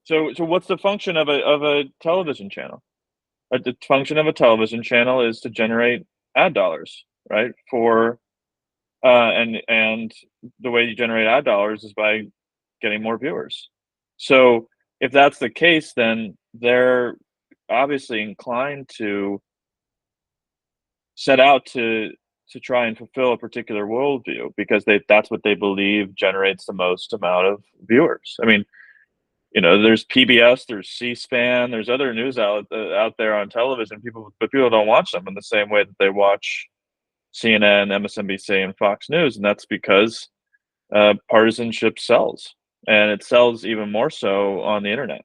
So what's the function of a television channel? The function of a television channel is to generate ad dollars, right? And the way you generate ad dollars is by getting more viewers. So if that's the case, then they're obviously inclined to set out to try and fulfill a particular worldview because that's what they believe generates the most amount of viewers. I mean, there's PBS, there's C-SPAN, there's other news out there on television. But people don't watch them in the same way that they watch CNN, MSNBC, and Fox News, and that's because partisanship sells, and it sells even more so on the internet.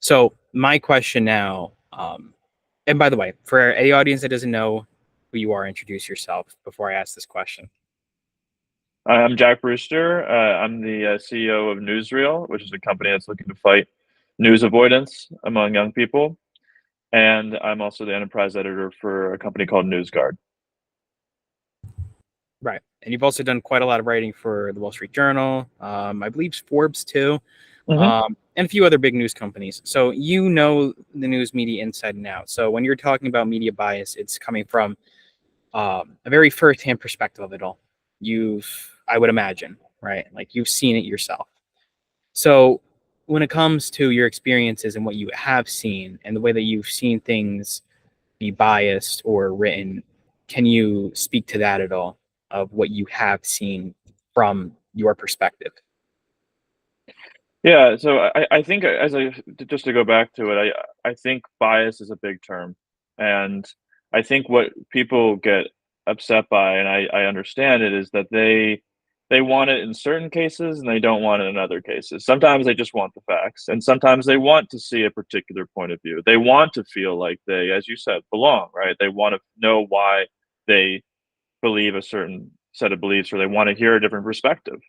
So my question now, and by the way, for any audience that doesn't know who you are, introduce yourself before I ask this question. I'm Jack Brewster. I'm the CEO of Newsreel, which is a company that's looking to fight news avoidance among young people. And I'm also the enterprise editor for a company called NewsGuard. Right. And you've also done quite a lot of writing for the Wall Street Journal, I believe Forbes too, and a few other big news companies. So you know the news media inside and out. So when you're talking about media bias, it's coming from a very firsthand perspective of it all. I would imagine, right? Like you've seen it yourself. So when it comes to your experiences and what you have seen and the way that you've seen things be biased or written, can you speak to that at all, of what you have seen from your perspective? Yeah, so I think just to go back to it, I think bias is a big term, and I think what people get upset by, and I understand it, is that they want it in certain cases and they don't want it in other cases. Sometimes they just want the facts, and sometimes they want to see a particular point of view. They want to feel like they, as you said, belong, right? They want to know why they believe a certain set of beliefs, or they want to hear a different perspective.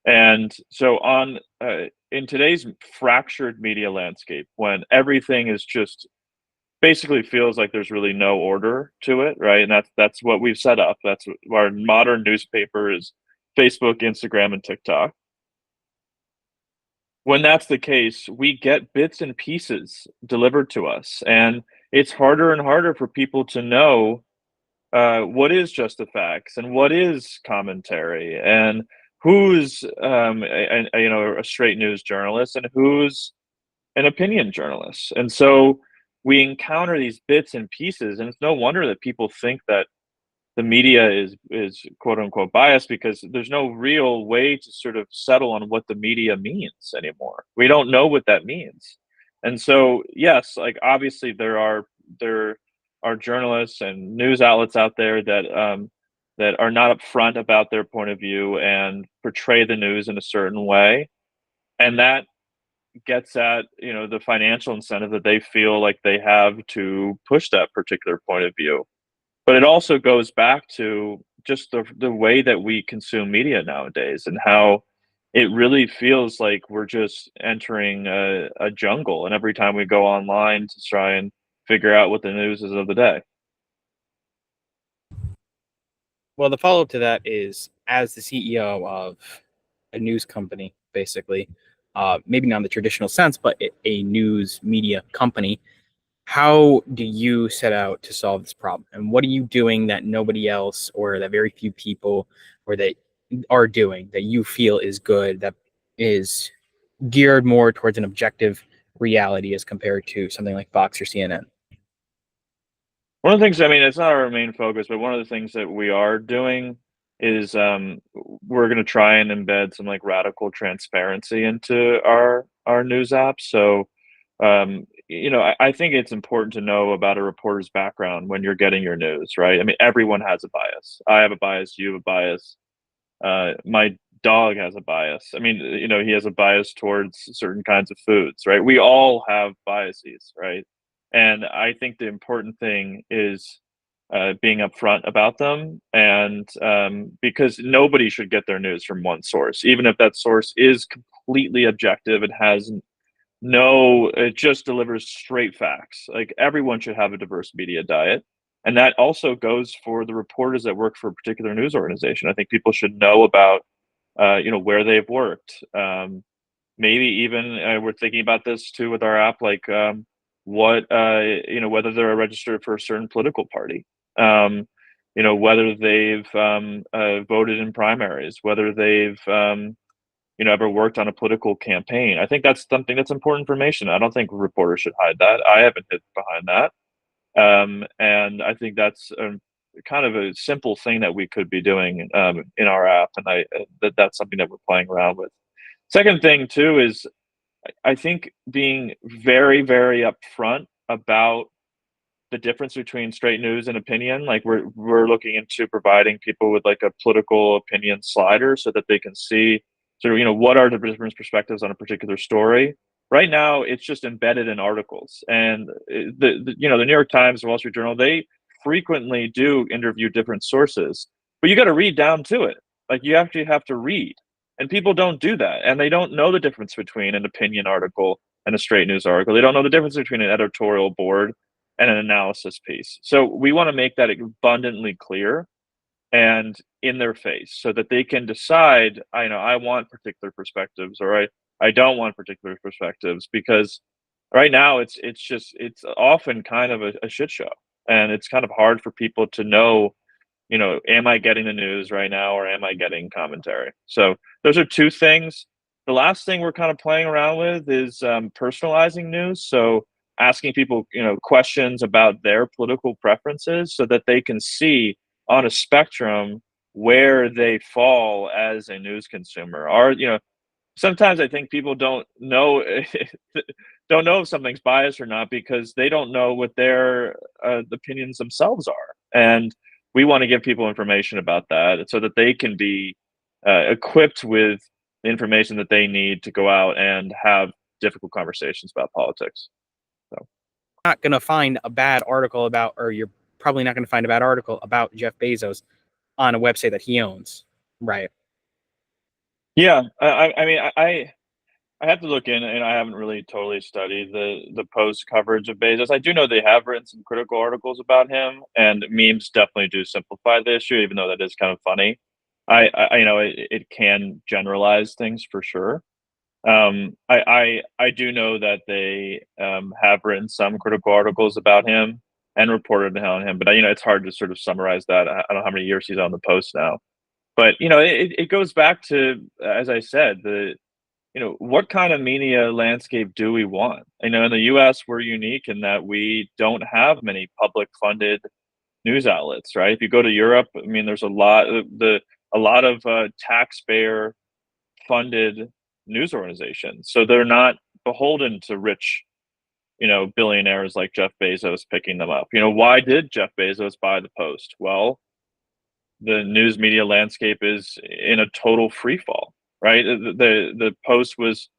And so in today's fractured media landscape, when everything is just basically feels like there's really no order to it, right? And that's what we've set up. That's what our modern newspaper is: Facebook, Instagram, and TikTok. When that's the case, we get bits and pieces delivered to us, and it's harder and harder for people to know what is just the facts and what is commentary, and who's a straight news journalist and who's an opinion journalist. And so we encounter these bits and pieces, and it's no wonder that people think that the media is quote unquote biased, because there's no real way to sort of settle on what the media means anymore. We don't know what that means. And so yes, like obviously there are journalists and news outlets out there that are not upfront about their point of view and portray the news in a certain way, and that gets at the financial incentive that they feel like they have to push that particular point of view. But it also goes back to just the way that we consume media nowadays, and how it really feels like we're just entering a jungle, and every time we go online to try and figure out what the news is of the day. Well, the follow-up to that is, as the CEO of a news company, basically, maybe not in the traditional sense, but a news media company, how do you set out to solve this problem? And what are you doing that nobody else, or that very few people, or that are doing, that you feel is good, that is geared more towards an objective reality as compared to something like Fox or CNN? One of the things, I mean, it's not our main focus, but one of the things that we are doing is we're going to try and embed some like radical transparency into our news apps. So, I think it's important to know about a reporter's background when you're getting your news, right? I mean, everyone has a bias. I have a bias. You have a bias. My dog has a bias. I mean, he has a bias towards certain kinds of foods, right? We all have biases, right? And I think the important thing is being upfront about them, and because nobody should get their news from one source, even if that source is completely objective. It just delivers straight facts. Like, everyone should have a diverse media diet. And that also goes for the reporters that work for a particular news organization. I think people should know about, where they've worked, maybe even we're thinking about this too with our app, like what whether they're registered for a certain political party, whether they've voted in primaries, whether they've ever worked on a political campaign. I think that's something that's important information. I don't think reporters should hide that. I haven't hid behind that. And I think that's kind of a simple thing that we could be doing in our app, and that's something that we're playing around with. Second thing too is I think being very, very upfront about the difference between straight news and opinion. Like we're looking into providing people with like a political opinion slider so that they can see sort of what are the different perspectives on a particular story. Right now, it's just embedded in articles, and the New York Times, the Wall Street Journal, they frequently do interview different sources, but you got to read down to it. Like you actually have to read, and people don't do that, and they don't know the difference between an opinion article and a straight news article. They don't know the difference between an editorial board and an analysis piece. So we want to make that abundantly clear and in their face so that they can decide, I want particular perspectives, or I don't want particular perspectives, because right now it's often kind of a shit show, and it's kind of hard for people to know, am I getting the news right now or am I getting commentary? So those are two things. The last thing we're kind of playing around with is personalizing news. So asking people, questions about their political preferences so that they can see on a spectrum where they fall as a news consumer. Or, sometimes I think people don't know don't know if something's biased or not because they don't know what their opinions themselves are. And we want to give people information about that so that they can be equipped with the information that they need to go out and have difficult conversations about politics. So Not going to find a bad article about, or you're probably not going to find a bad article about Jeff Bezos on a website that he owns, right? yeah, I mean, I have to look in, and I haven't really totally studied the post coverage of Bezos. I do know they have written some critical articles about him, and memes definitely do simplify the issue, even though that is kind of funny. It can generalize things for sure. I do know that they have written some critical articles about him and reported on him, but it's hard to sort of summarize that. I don't know how many years he's on the post now, but it goes back to, as I said, what kind of media landscape do we want? In the U.S., we're unique in that we don't have many public funded news outlets, right? If you go to Europe, I mean, there's a lot of taxpayer funded news organizations, so they're not beholden to rich, billionaires like Jeff Bezos picking them up. Why did Jeff Bezos buy the Post? Well, the news media landscape is in a total free fall, right? The Post was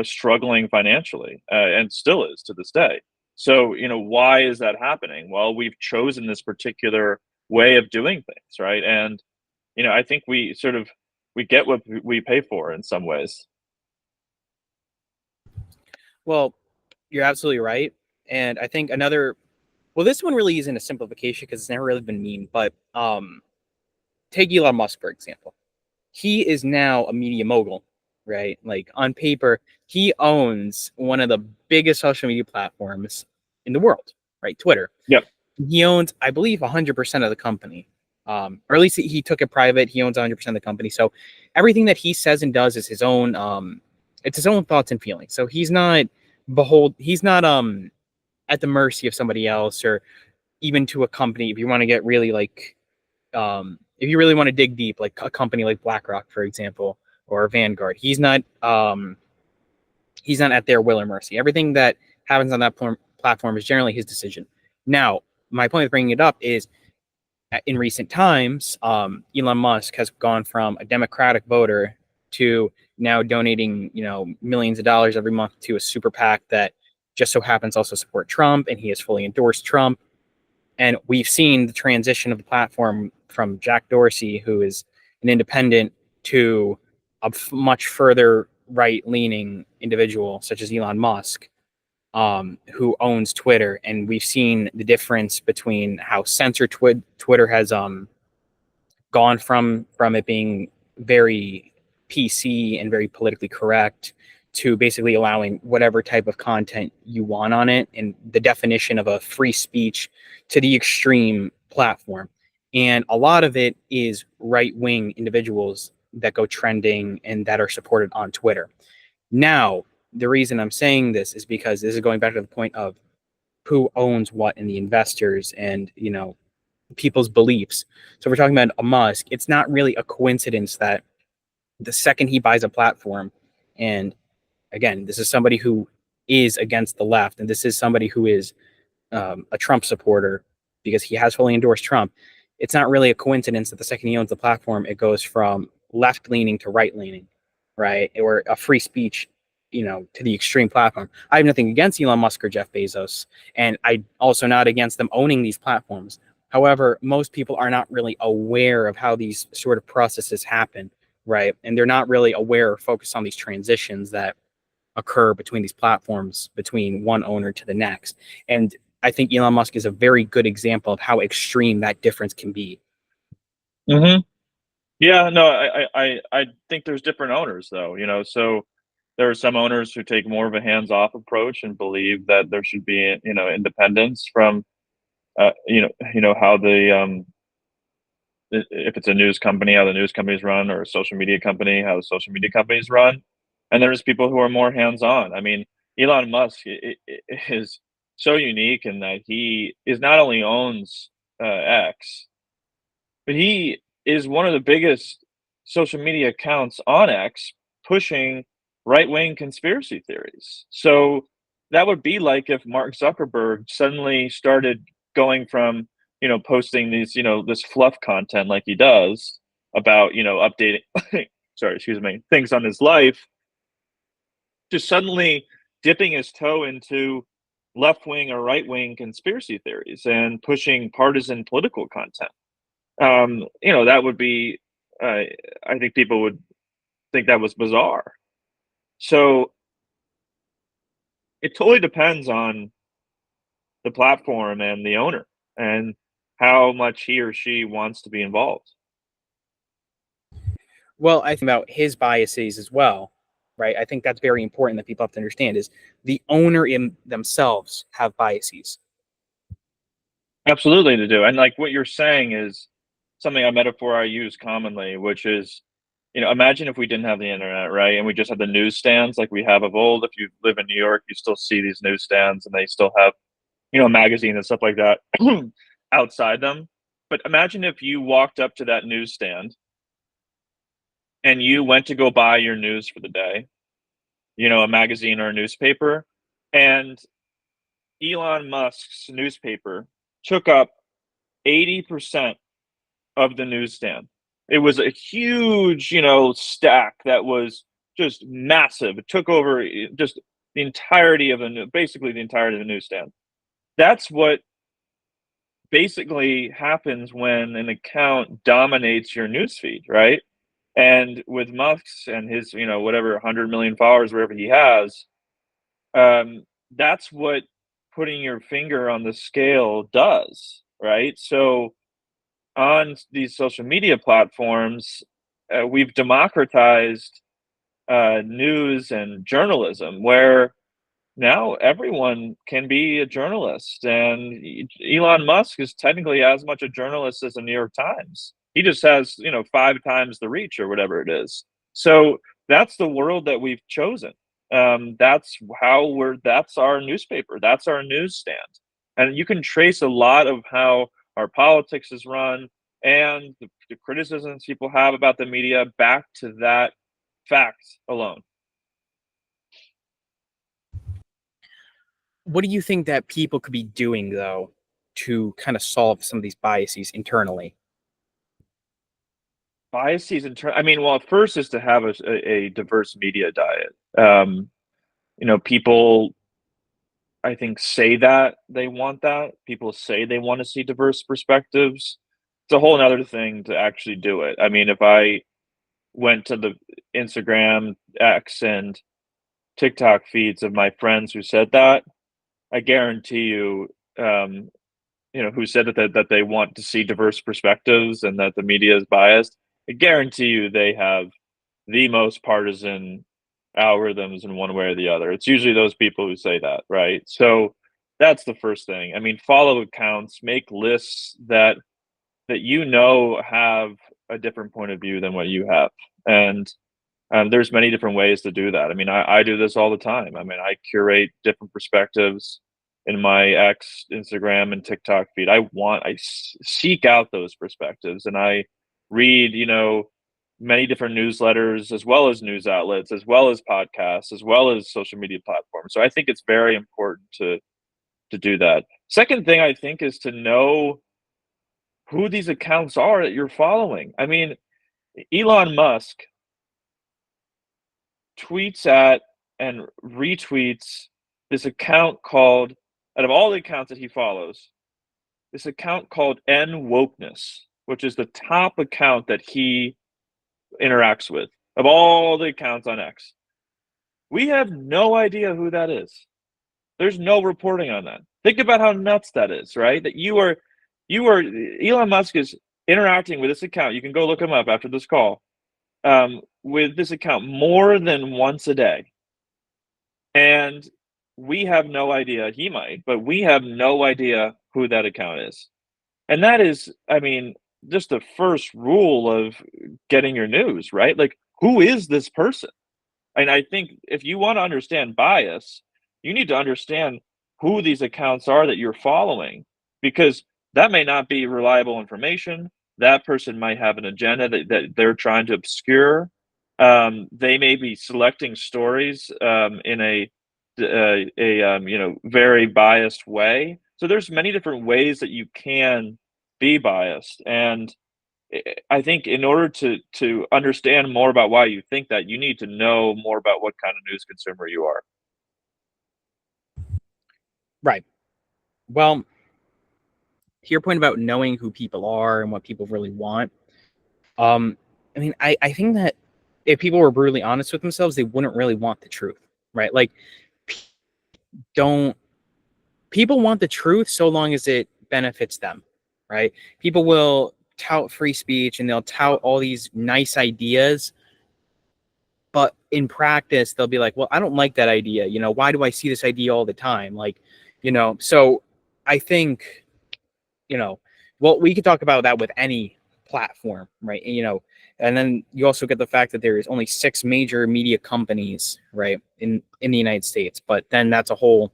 struggling financially, and still is to this day. So why is that happening? Well, we've chosen this particular way of doing things, right? And I think we get what we pay for in some ways. Well, you're absolutely right. And I think this one really isn't a simplification because it's never really been mean, but take Elon Musk, for example. He is now a media mogul, right? Like on paper, he owns one of the biggest social media platforms in the world, right? Twitter. Yep. He owns, I believe, 100% of the company. Or at least he took it private. He owns 100% of the company. So everything that he says and does is his own, it's his own thoughts and feelings. So he's not at the mercy of somebody else or even to a company. If you want to get really if you really want to dig deep, like a company like BlackRock, for example, or Vanguard, he's not at their will or mercy. Everything that happens on that platform is generally his decision. Now, my point of bringing it up is in recent times, Elon Musk has gone from a Democratic voter to now donating, millions of dollars every month to a super PAC that just so happens also support Trump, and he has fully endorsed Trump. And we've seen the transition of the platform from Jack Dorsey, who is an independent, to a much further right-leaning individual such as Elon Musk, who owns Twitter. And we've seen the difference between how censored Twitter has gone from it being very PC and very politically correct to basically allowing whatever type of content you want on it, and the definition of a free speech to the extreme platform. And a lot of it is right-wing individuals that go trending and that are supported on Twitter. Now, the reason I'm saying this is because this is going back to the point of who owns what and the investors and, people's beliefs. So if we're talking about a Musk, it's not really a coincidence that the second he buys a platform, and again, this is somebody who is against the left, and this is somebody who is a Trump supporter because he has fully endorsed Trump. It's not really a coincidence that the second he owns the platform, it goes from left leaning to right leaning, right? Or a free speech, to the extreme platform. I have nothing against Elon Musk or Jeff Bezos, and I also not against them owning these platforms. However, most people are not really aware of how these sort of processes happen, right? And they're not really aware or focused on these transitions that occur between these platforms, between one owner to the next. And I think Elon Musk is a very good example of how extreme that difference can be. Mm-hmm. Yeah, no, I think there's different owners though, so there are some owners who take more of a hands-off approach and believe that there should be, independence from, how if it's a news company, how the news companies run, or a social media company, how the social media companies run. And there's people who are more hands-on. I mean, Elon Musk is so unique in that he is not only owns X, but he is one of the biggest social media accounts on X pushing right-wing conspiracy theories. So that would be like if Mark Zuckerberg suddenly started going from, posting these, this fluff content like he does about, updating, sorry, excuse me, things on his life, just suddenly dipping his toe into left-wing or right-wing conspiracy theories and pushing partisan political content. That would be, I think people would think that was bizarre. So it totally depends on the platform and the owner and how much he or she wants to be involved. Well, I think about his biases as well, right? I think that's very important that people have to understand is the owner in themselves have biases. Absolutely, to do. And like what you're saying is something a metaphor I use commonly, which is, imagine if we didn't have the internet, right? And we just had the newsstands like we have of old. If you live in New York, you still see these newsstands and they still have, magazines and stuff like that outside them. But imagine if you walked up to that newsstand and you went to go buy your news for the day, a magazine or a newspaper, and Elon Musk's newspaper took up 80% of the newsstand. It was a huge, stack that was just massive. It took over just the entirety of basically the entirety of the newsstand. That's what basically happens when an account dominates your newsfeed, right? And with Musk and his, whatever 100 million followers, wherever he has, that's what putting your finger on the scale does, right? So on these social media platforms, we've democratized news and journalism, where now everyone can be a journalist, and Elon Musk is technically as much a journalist as the New York Times. He just has, 5 times the reach or whatever it is. So that's the world that we've chosen. That's our newspaper, that's our newsstand. And you can trace a lot of how our politics is run and the criticisms people have about the media back to that fact alone. What do you think that people could be doing though to kind of solve some of these biases internally? Biases I mean, well, first is to have a diverse media diet. People, I think, say that they want that. People say they want to see diverse perspectives. It's a whole other thing to actually do it. I mean, if I went to the Instagram, X, and TikTok feeds of my friends who said that, I guarantee you, who said that they want to see diverse perspectives and that the media is biased. I guarantee you they have the most partisan algorithms in one way or the other. It's usually those people who say that, right? So that's the first thing. I mean, follow accounts, make lists that you know have a different point of view than what you have, and there's many different ways to do that. I mean, I do this all the time. I mean, I curate different perspectives in my X, Instagram, and TikTok feed. Seek out those perspectives, and I read, many different newsletters, as well as news outlets, as well as podcasts, as well as social media platforms. So I think it's very important to do that. Second thing I think is to know who these accounts are that you're following. I mean, Elon Musk tweets at and retweets this account called, out of all the accounts that he follows, this account called N Wokeness, which is the top account that he interacts with of all the accounts on X. We have no idea who that is. There's no reporting on that. Think about how nuts that is, right? That Elon Musk is interacting with this account. You can go look him up after this call. With this account more than once a day. And we have no idea, he might, but we have no idea who that account is. And that is, I mean, just the first rule of getting your news, right? Like, who is this person? And I think if you want to understand bias, you need to understand who these accounts are that you're following, because that may not be reliable information. That person might have an agenda that they're trying to obscure. They may be selecting stories in a very biased way. So there's many different ways that you can be biased, and I think in order to understand more about why you think that, you need to know more about what kind of news consumer you are. Right. Well, to your point about knowing who people are and what people really want, I mean, I think that if people were brutally honest with themselves, they wouldn't really want the truth, right? Like, people want the truth so long as it benefits them, right? People will tout free speech and they'll tout all these nice ideas, but in practice, they'll be like, well, I don't like that idea. Why do I see this idea all the time? So I think, well, we could talk about that with any platform, right? And then you also get the fact that there is only 6 major media companies, right, in the United States, but then that's a whole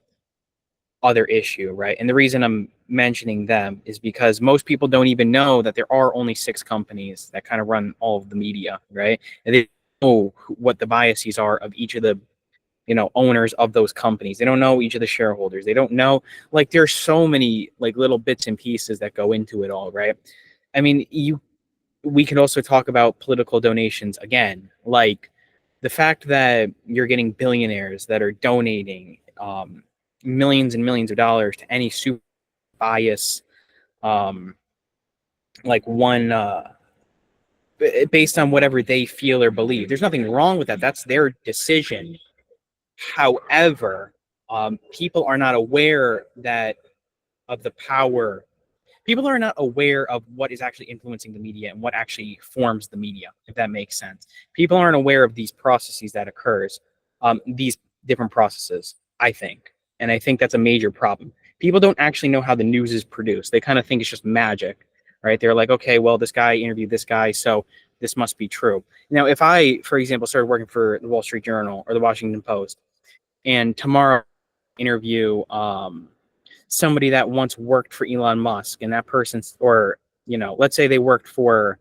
other issue, right? And the reason I'm mentioning them is because most people don't even know that there are only 6 companies that kind of run all of the media, right? And they know what the biases are of each of the owners of those companies. They don't know each of the shareholders. They don't know, like, there's so many like little bits and pieces that go into it all, right? I mean, we could also talk about political donations again, like the fact that you're getting billionaires that are donating millions and millions of dollars to any super bias, like one based on whatever they feel or believe. There's nothing wrong with that. That's their decision. However, people are not aware of the power. People are not aware of what is actually influencing the media and what actually forms the media, if that makes sense. People aren't aware of these processes that occurs, these different processes, I think. And I think that's a major problem. People don't actually know how the news is produced. They kind of think it's just magic, right? They're like, okay, well, this guy interviewed this guy, so this must be true. Now, if I, for example, started working for the Wall Street Journal or the Washington Post, and tomorrow interview somebody that once worked for Elon Musk, and that person's, or, let's say they worked for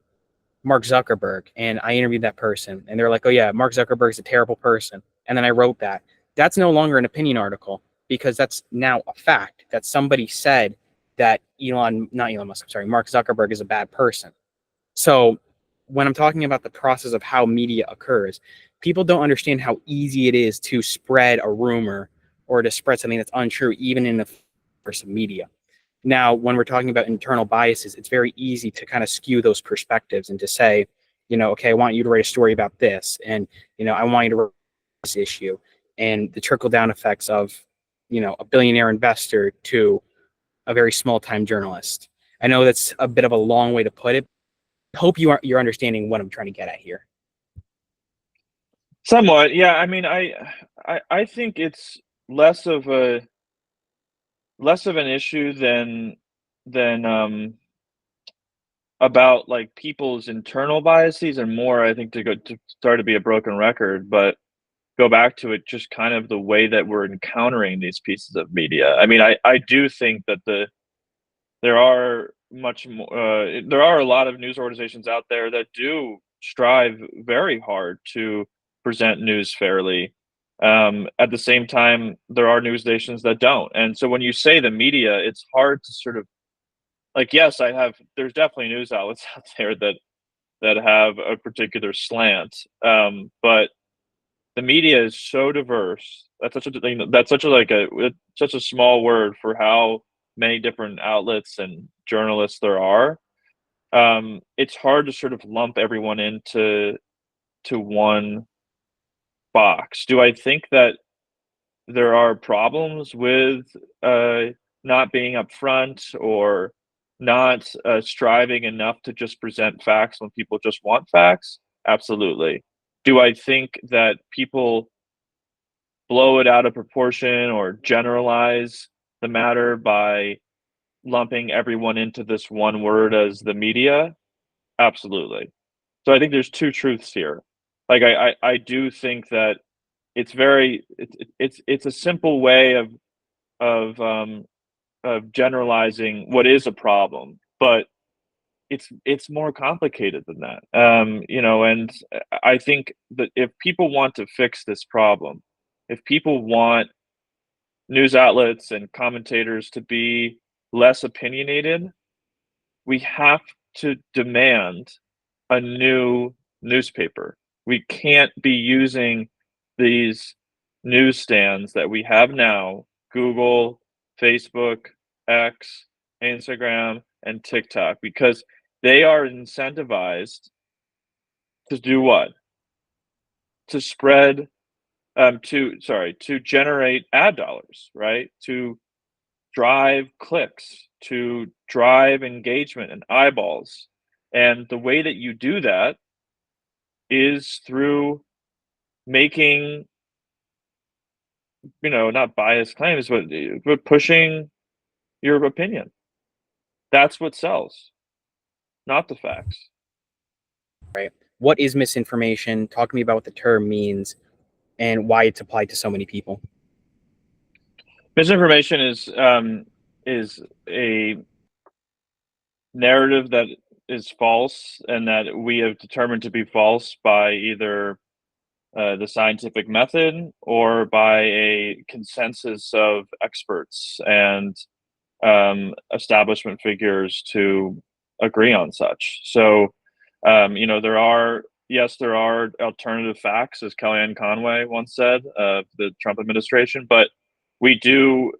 Mark Zuckerberg, and I interviewed that person, and they're like, oh yeah, Mark Zuckerberg's a terrible person. And then I wrote that. That's no longer an opinion article, because that's now a fact that somebody said that Mark Zuckerberg is a bad person. So when I'm talking about the process of how media occurs, people don't understand how easy it is to spread a rumor or to spread something that's untrue, even in the course of media. Now, when we're talking about internal biases, it's very easy to kind of skew those perspectives and to say, okay, I want you to write a story about this, and I want you to write this issue, and the trickle down effects of a billionaire investor to a very small time journalist. I know that's a bit of a long way to put it. I hope you're understanding what I'm trying to get at here. Somewhat, yeah. I mean, I think it's less of a less of an issue than about like people's internal biases, and more, I think, to start to be a broken record, but go back to it, just kind of the way that we're encountering these pieces of media. I mean, I do think that there are much more there are a lot of news organizations out there that do strive very hard to present news fairly. At the same time, there are news stations that don't. And so when you say the media, it's hard to sort of like, yes, there's definitely news outlets out there that have a particular slant. But the media is so diverse. That's such a thing. That's such a like a it's such a small word for how many different outlets and journalists there are. It's hard to sort of lump everyone to one box. Do I think that there are problems with not being upfront or not striving enough to just present facts when people just want facts? Absolutely. Do I think that people blow it out of proportion or generalize the matter by lumping everyone into this one word as the media? Absolutely. So I think there's two truths here. Like I do think that it's a simple way of of generalizing what is a problem, but it's more complicated than that. And I think that if people want to fix this problem, if people want news outlets and commentators to be less opinionated, we have to demand a new newspaper. We can't be using these newsstands that we have now, Google, Facebook, X, Instagram, and TikTok, because they are incentivized to do what? To spread, to generate ad dollars, right? To drive clicks, to drive engagement and eyeballs. And the way that you do that is through making, not biased claims, but pushing your opinion. That's what sells, not the facts. Right. What is misinformation? Talk to me about what the term means and why it's applied to so many people. Misinformation is a narrative that is false and that we have determined to be false by either the scientific method or by a consensus of experts and establishment figures to agree on such. So, there are alternative facts, as Kellyanne Conway once said of the Trump administration, but we do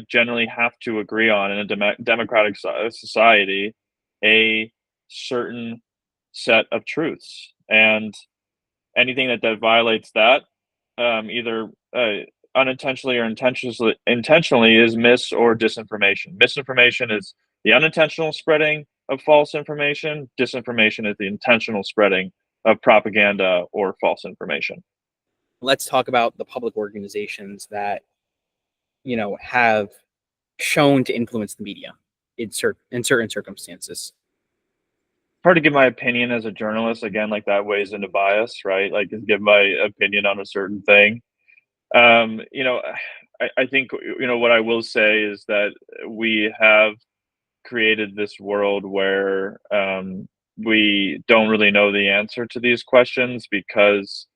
generally have to agree on, in a democratic society, a certain set of truths. And anything that violates that, either unintentionally or intentionally, is mis or disinformation. Misinformation is the unintentional spreading of false information. Disinformation is the intentional spreading of propaganda or false information. Let's talk about the public organizations that have shown to influence the media in certain circumstances. Hard to give my opinion as a journalist. Again, like, that weighs into bias, right? Like, to give my opinion on a certain thing. Um, you know, I think, what I will say is that we have created this world where we don't really know the answer to these questions because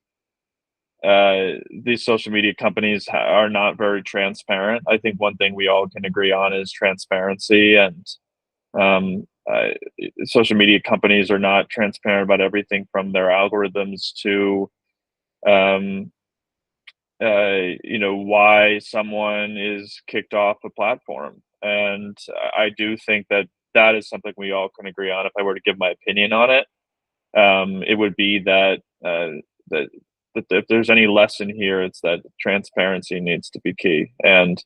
these social media companies are not very transparent. I think one thing we all can agree on is transparency, and um, uh, social media companies are not transparent about everything from their algorithms to um, why someone is kicked off a platform. And I do think that that is something we all can agree on. If I were to give my opinion on it, it would be that that if there's any lesson here, it's that transparency needs to be key. And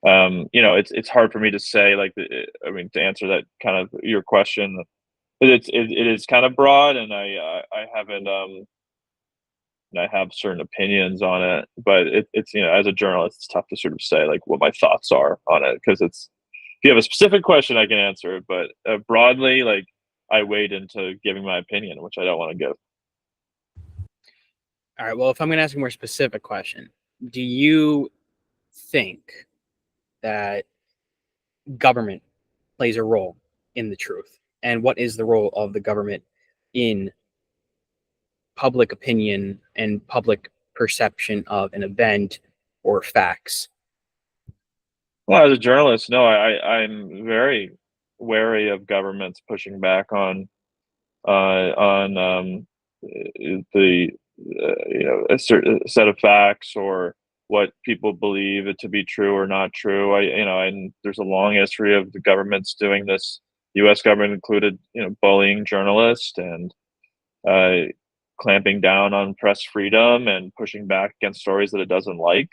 it's hard for me to say, like, I mean, to answer that kind of your question, it is kind of broad, and I haven't and I have certain opinions on it. But it's as a journalist, it's tough to sort of say like what my thoughts are on it, because it's if you have a specific question, I can answer it. But broadly, like I wade into giving my opinion, which I don't want to give. All right. Well, if I'm going to ask a more specific question, do you think that government plays a role in the truth? And what is the role of the government in public opinion and public perception of an event or facts? Well, as a journalist, no, I'm very wary of governments pushing back on the a certain set of facts, or what people believe it to be true or not true. And there's a long history of the governments doing this. U.S. government included, bullying journalists and uh, clamping down on press freedom and pushing back against stories that it doesn't like.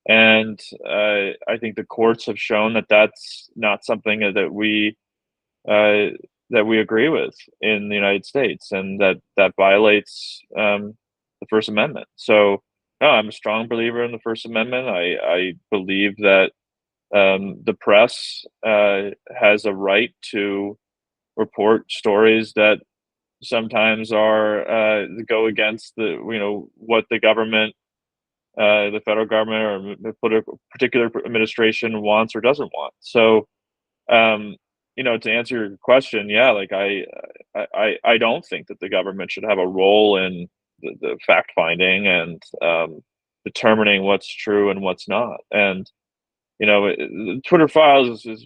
And I think the courts have shown that that's not something uh, that we agree with in the United States, and that violates the First Amendment. So, no, I'm a strong believer in the First Amendment. I believe that the press has a right to report stories that sometimes are go against what the government, the federal government, or the particular administration wants or doesn't want. So, um, to answer your question, yeah, like I don't think that the government should have a role in the fact finding and determining what's true and what's not. And the Twitter files is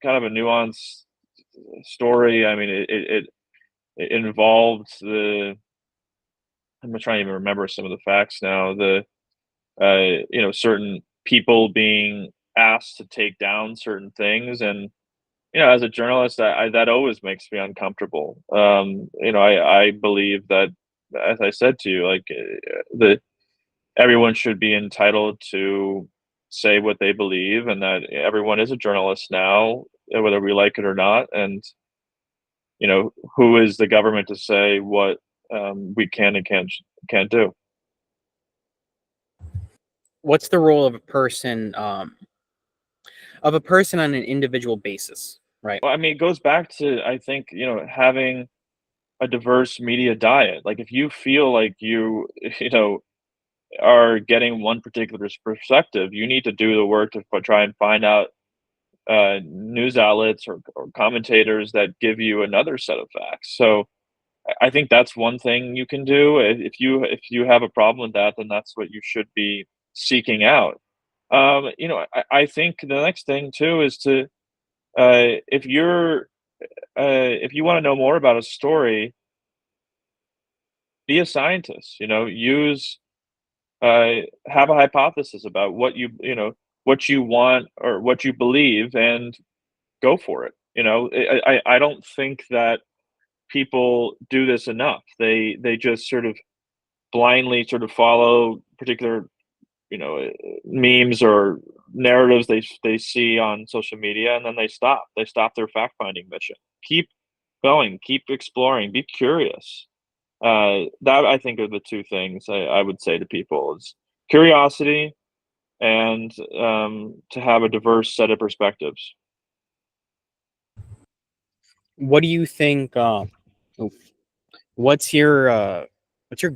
kind of a nuanced story. I mean, it involved the. I'm trying to even remember some of the facts now. The certain people being asked to take down certain things, and as a journalist, that always makes me uncomfortable. I believe that, as I said to you, like that everyone should be entitled to say what they believe, and that everyone is a journalist now, whether we like it or not. And who is the government to say what we can and can't do? What's the role of a person on an individual basis, right? Well, I mean, it goes back to, I think, having a diverse media diet. Like if you feel like you know are getting one particular perspective, you need to do the work to try and find out news outlets or commentators that give you another set of facts. So I think that's one thing you can do. If you have a problem with that, then that's what you should be seeking out. I think the next thing too is to if you want to know more about a story, be a scientist. Use have a hypothesis about what you want or what you believe, and go for it. I don't think that people do this enough. They just sort of blindly sort of follow particular memes or narratives they see on social media, and then they stop their fact finding mission. Keep going, keep exploring, be curious. That, I think, are the two things I would say to people: is curiosity, and to have a diverse set of perspectives. What do you think? Oof. What's your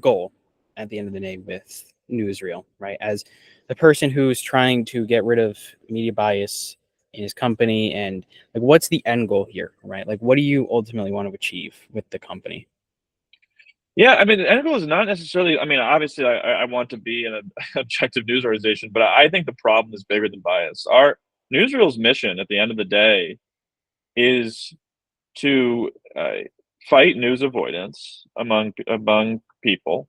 goal at the end of the day with Newsreel, right? As the person who's trying to get rid of media bias in his company, and like, what's the end goal here, right? Like, what do you ultimately want to achieve with the company? Yeah, I mean, the end goal is not necessarily. I mean, obviously, I want to be an objective news organization, but I think the problem is bigger than bias. Our Newsreel's mission, at the end of the day, is to fight news avoidance among people,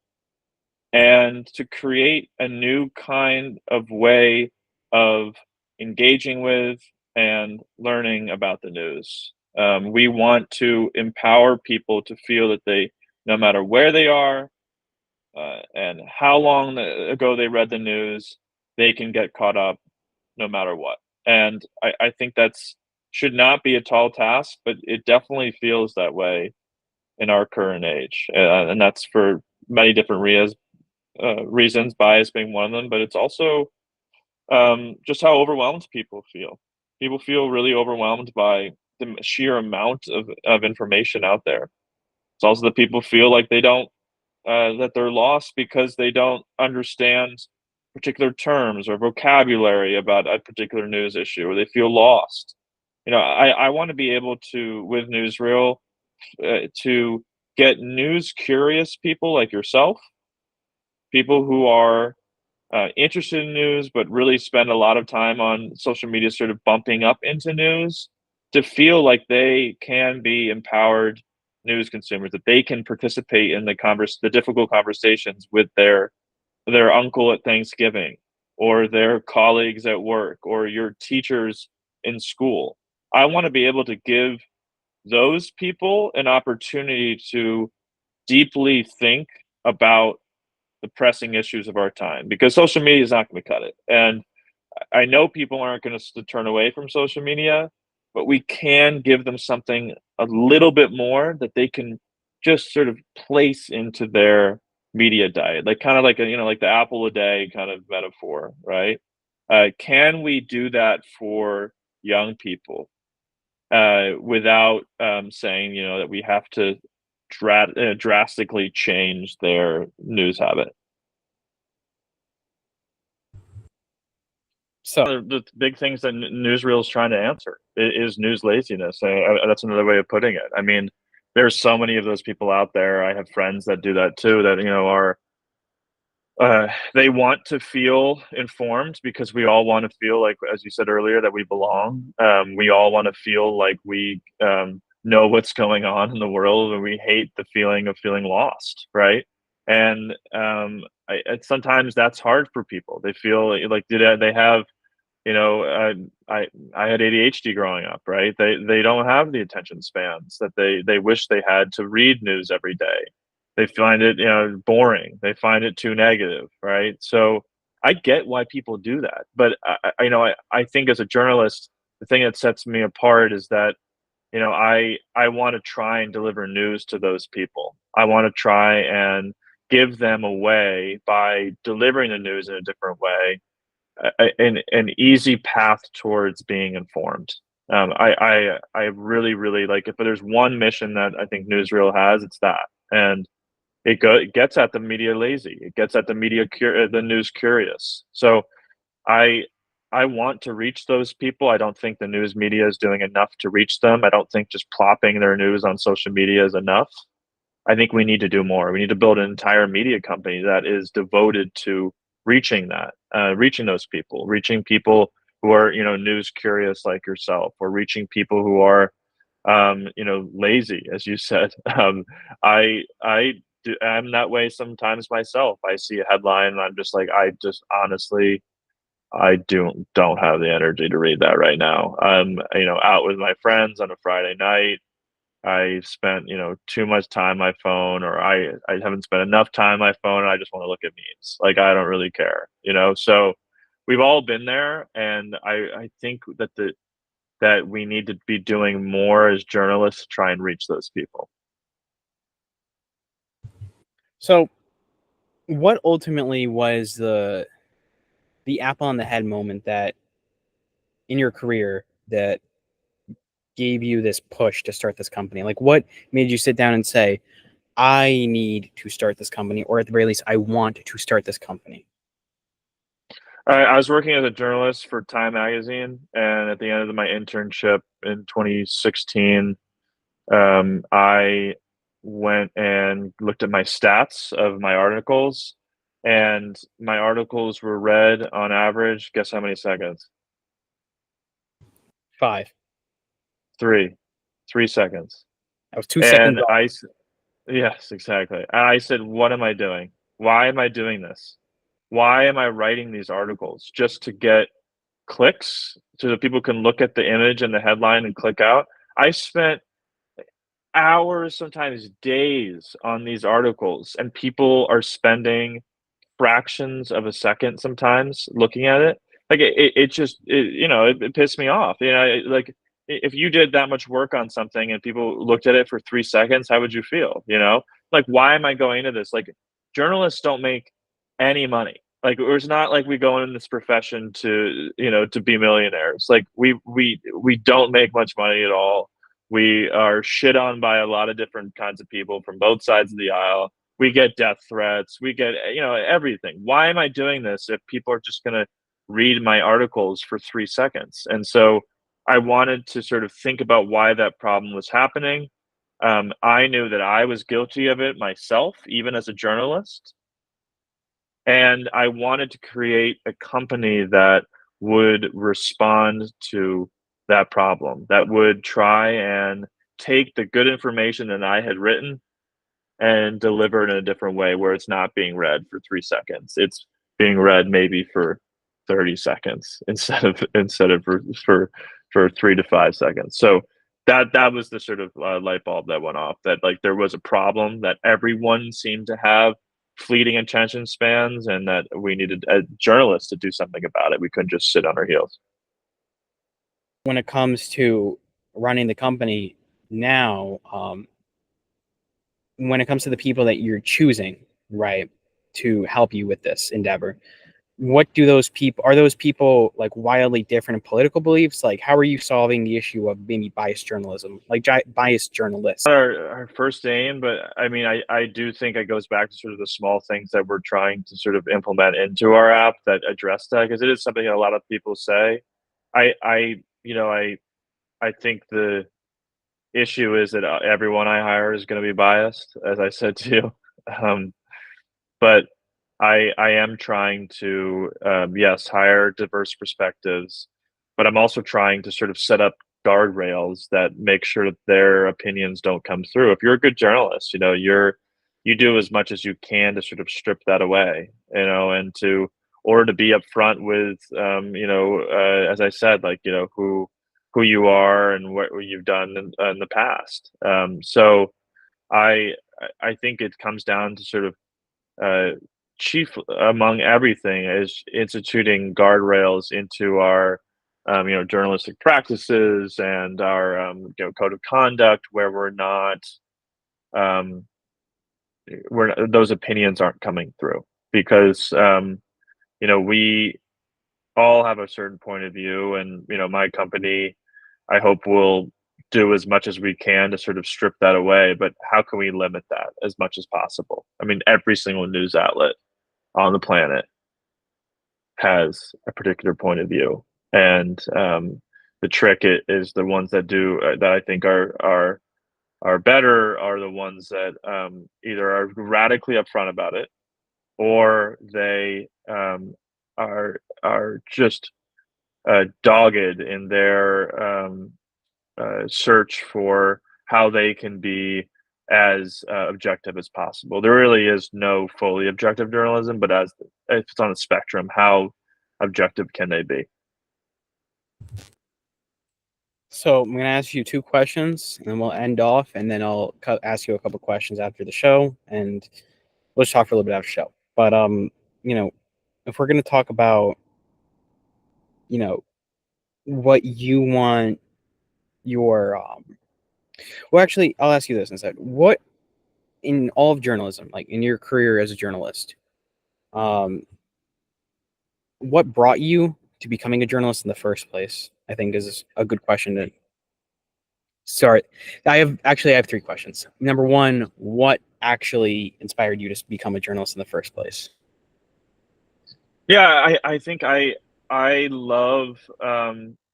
and to create a new kind of way of engaging with and learning about the news. We want to empower people to feel that no matter where they are, and how long ago they read the news, they can get caught up no matter what. And I think that's should not be a tall task, but it definitely feels that way in our current age, and that's for many different reasons, bias being one of them, but it's also just how overwhelmed people feel. People feel really overwhelmed by the sheer amount of information out there. It's also that people feel like they don't that they're lost because they don't understand particular terms or vocabulary about a particular news issue, or they feel lost. I want to be able to, with Newsreel, to get news curious people like yourself, people who are interested in news, but really spend a lot of time on social media, sort of bumping up into news, to feel like they can be empowered news consumers, that they can participate in the difficult conversations with their uncle at Thanksgiving, or their colleagues at work, or your teachers in school. I want to be able to give those people an opportunity to deeply think about the pressing issues of our time, because social media is not going to cut it. And I know people aren't going to turn away from social media, but we can give them something a little bit more that they can just sort of place into their media diet, like kind of like like the apple a day kind of metaphor, right? Can we do that for young people without saying that we have to drastically change their news habit? So, One of the big things that Newsreel is trying to answer is news laziness. That's another way of putting it. I mean, there's so many of those people out there. I have friends that do that too. That are they want to feel informed, because we all want to feel like, as you said earlier, that we belong. We all want to feel like we know what's going on in the world, and we hate the feeling of feeling lost, right? And sometimes that's hard for people. They feel like they have I had ADHD growing up, right? They don't have the attention spans that they wish they had to read news every day. They find it, boring. They find it too negative, right? So I get why people do that, but I think as a journalist, the thing that sets me apart is that I want to try and deliver news to those people. I want to try and give them a way, by delivering the news in a different way, an easy path towards being informed. I really, really like, if there's one mission that I think Newsreel has, it's that. And it gets at the media lazy. It gets at the the news curious. So I I want to reach those people. I don't think the news media is doing enough to reach them. I don't think just plopping their news on social media is enough. I think we need to do more. We need to build an entire media company that is devoted to reaching those people, reaching people who are, news curious like yourself, or reaching people who are, lazy, as you said. I'm that way sometimes myself. I see a headline and I'm just like, I just honestly, I don't have the energy to read that right now. I'm, out with my friends on a Friday night. I spent, too much time on my phone, or I haven't spent enough time on my phone, and I just want to look at memes. Like, I don't really care. So we've all been there, and I think that we need to be doing more as journalists to try and reach those people. so what ultimately was the apple on the head moment that in your career that gave you this push to start this company? Like, what made you sit down and say, I need to start this company, or at the very least, I want to start this company? I was working as a journalist for Time Magazine, and at the end of my internship in 2016, I went and looked at my stats of my articles, and my articles were read on average. Guess how many seconds? 5. 3, 3 seconds. I was 2 seconds And off. yes, exactly. And I said, what am I doing? Why am I doing this? Why am I writing these articles? Just to get clicks so that people can look at the image and the headline and click out? I spent hours, sometimes days, on these articles, and people are spending fractions of a second sometimes looking at it. Like, it just, it pissed me off. Like, if you did that much work on something and people looked at it for 3 seconds, how would you feel? Like, why am I going into this? Like, journalists don't make any money. Like, it's not like we go in this profession to, to be millionaires. Like, we don't make much money at all. We are shit on by a lot of different kinds of people from both sides of the aisle. We get death threats. We get, everything. Why am I doing this if people are just going to read my articles for 3 seconds? And so I wanted to sort of think about why that problem was happening. I knew that I was guilty of it myself, even as a journalist. And I wanted to create a company that would respond to that problem, that would try and take the good information that I had written and deliver it in a different way where it's not being read for 3 seconds. It's being read maybe for 30 seconds instead of for 3 to 5 seconds. So that was the sort of light bulb that went off, that like there was a problem that everyone seemed to have fleeting attention spans, and that we needed journalists to do something about it. We couldn't just sit on our heels. When it comes to running the company now, when it comes to the people that you're choosing, right, to help you with this endeavor, what do those people, are those people like wildly different in political beliefs? Like, how are you solving the issue of maybe biased journalism, like biased journalists? Our first aim, but I mean, I do think it goes back to sort of the small things that we're trying to sort of implement into our app that address that, because it is something that a lot of people say. I think the issue is that everyone I hire is going to be biased, as I said to you. Um, but I am trying to, yes, hire diverse perspectives, but I'm also trying to sort of set up guardrails that make sure that their opinions don't come through. If you're a good journalist, you do as much as you can to sort of strip that away, and to or to be upfront with, as I said, like, who you are and what you've done in the past. So I I think it comes down to sort of, uh, chief among everything is instituting guardrails into our, journalistic practices and our, code of conduct, where um, those opinions aren't coming through, because we all have a certain point of view, and my company, I hope, will do as much as we can to sort of strip that away. But how can we limit that as much as possible? I mean, every single news outlet on the planet has a particular point of view, and the trick is the ones that do that I think are better are the ones that either are radically upfront about it, or they are just dogged in their search for how they can be as objective as possible. There really is no fully objective journalism, but as if it's on a spectrum, how objective can they be? So I'm going to ask you two questions, and then we'll end off, and then I'll ask you a couple questions after the show, and we'll just talk for a little bit after the show. But you know, if we're going to talk about, you know, what you want your well, actually, I'll ask you this instead. What in all of journalism, like in your career as a journalist, um, what brought you to becoming a journalist in the first place? I think is a good question to start. I have three questions. Number one, what actually inspired you to become a journalist in the first place? Yeah, I think I love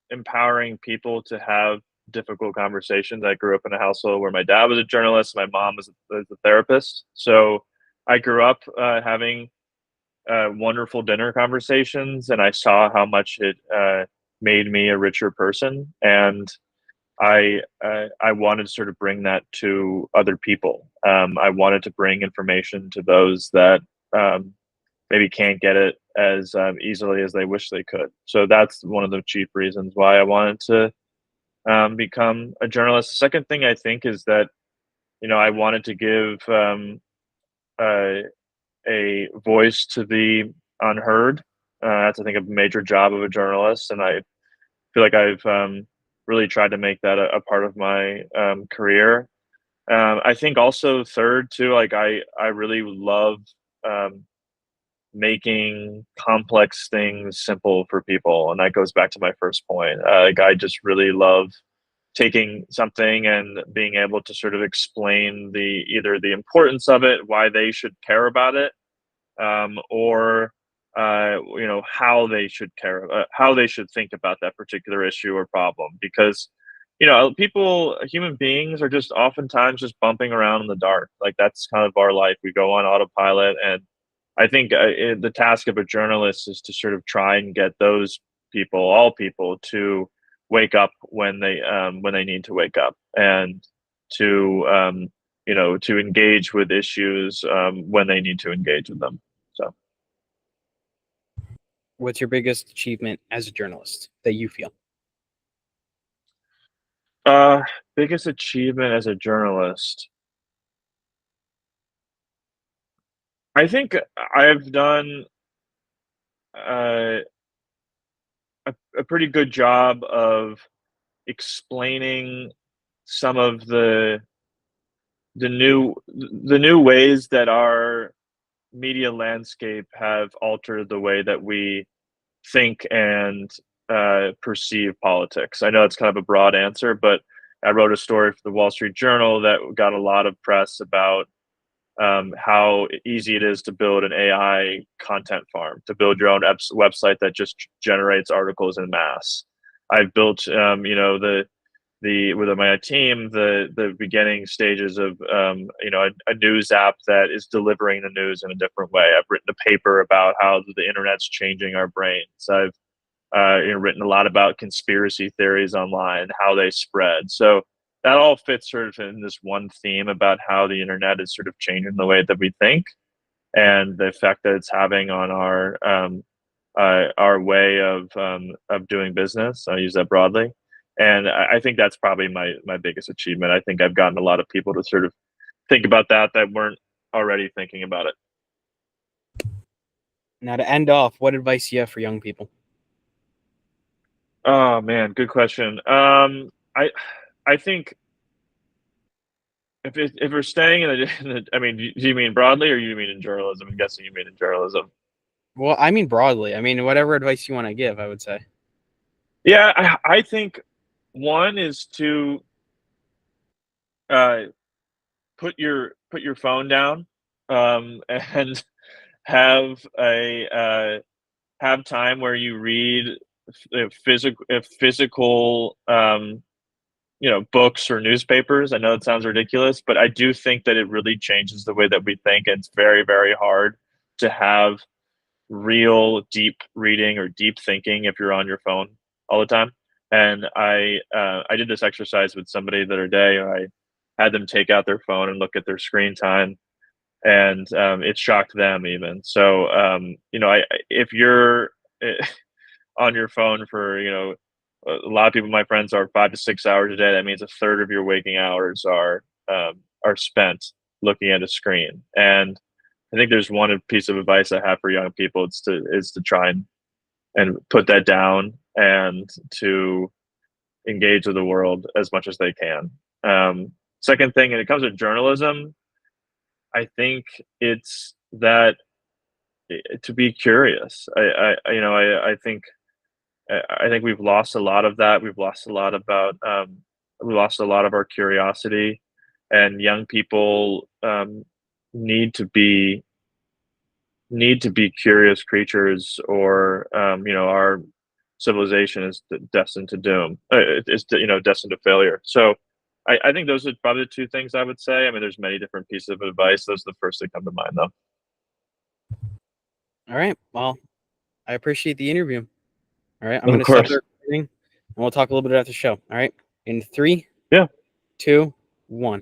empowering people to have difficult conversations. I grew up in a household where my dad was a journalist, my mom was a therapist. So I grew up having wonderful dinner conversations, and I saw how much it made me a richer person. And I wanted to sort of bring that to other people. I wanted to bring information to those that maybe can't get it as easily as they wish they could. So that's one of the chief reasons why I wanted to become a journalist. The second thing I think is that I wanted to give uh, a voice to the unheard. That's, I think, a major job of a journalist, and I feel like I've really tried to make that a part of my career. I think also third too, like I really love um, making complex things simple for people. And that goes back to my first point. Like I just really love taking something and being able to sort of explain either the importance of it, why they should care about it, or how they should care, how they should think about that particular issue or problem. Because human beings are just oftentimes just bumping around in the dark. Like that's kind of our life. We go on autopilot, and I think the task of a journalist is to sort of try and get those people, all people, to wake up when they need to wake up, and to to engage with issues when they need to engage with them. So, What's your biggest achievement as a journalist that you feel? uh, biggest achievement as a journalist, I think I've done uh, a pretty good job of explaining some of the new ways that our media landscape have altered the way that we think and perceive politics. I know it's kind of a broad answer, but I wrote a story for the Wall Street Journal that got a lot of press about how easy it is to build an AI content farm, to build your own website that just generates articles in mass. I've built, the with my team, the beginning stages of a news app that is delivering the news in a different way. I've written a paper about how the internet's changing our brains. I've written a lot about conspiracy theories online, how they spread. So that all fits sort of in this one theme about how the internet is sort of changing the way that we think and the effect that it's having on our way of doing business. I use that broadly, and I think that's probably my biggest achievement. I think I've gotten a lot of people to sort of think about that weren't already thinking about it. Now, to end off, what advice do you have for young people? Oh man, good question. I think if we're staying I mean, do you mean broadly or you mean in journalism? I'm guessing you mean in journalism. Well, I mean broadly. I mean, whatever advice you want to give, I would say. Yeah, I think one is to uh, put your phone down, and have a have time where you read physical books or newspapers. I know it sounds ridiculous, but I do think that it really changes the way that we think. And it's very, very hard to have real deep reading or deep thinking if you're on your phone all the time. And I did this exercise with somebody the other day. I had them take out their phone and look at their screen time, and it shocked them even. So if you're on your phone for a lot of people, my friends, are 5 to 6 hours a day. That means a third of your waking hours are spent looking at a screen. And I think there's one piece of advice I have for young people. It's to try and put that down and to engage with the world as much as they can. Second thing, when it comes to journalism, I think it's that to be curious. I think we've lost a lot of that. We lost a lot of our curiosity, and young people need to be curious creatures, or our civilization is destined to doom. It's destined to failure. So I think those are probably the two things I would say. I mean, there's many different pieces of advice. Those are the first that come to mind, though. All right. Well, I appreciate the interview. All right. I'm Of going to stop course. the recording and we'll talk a little bit after the show. All right. In 3, Yeah. 2, 1.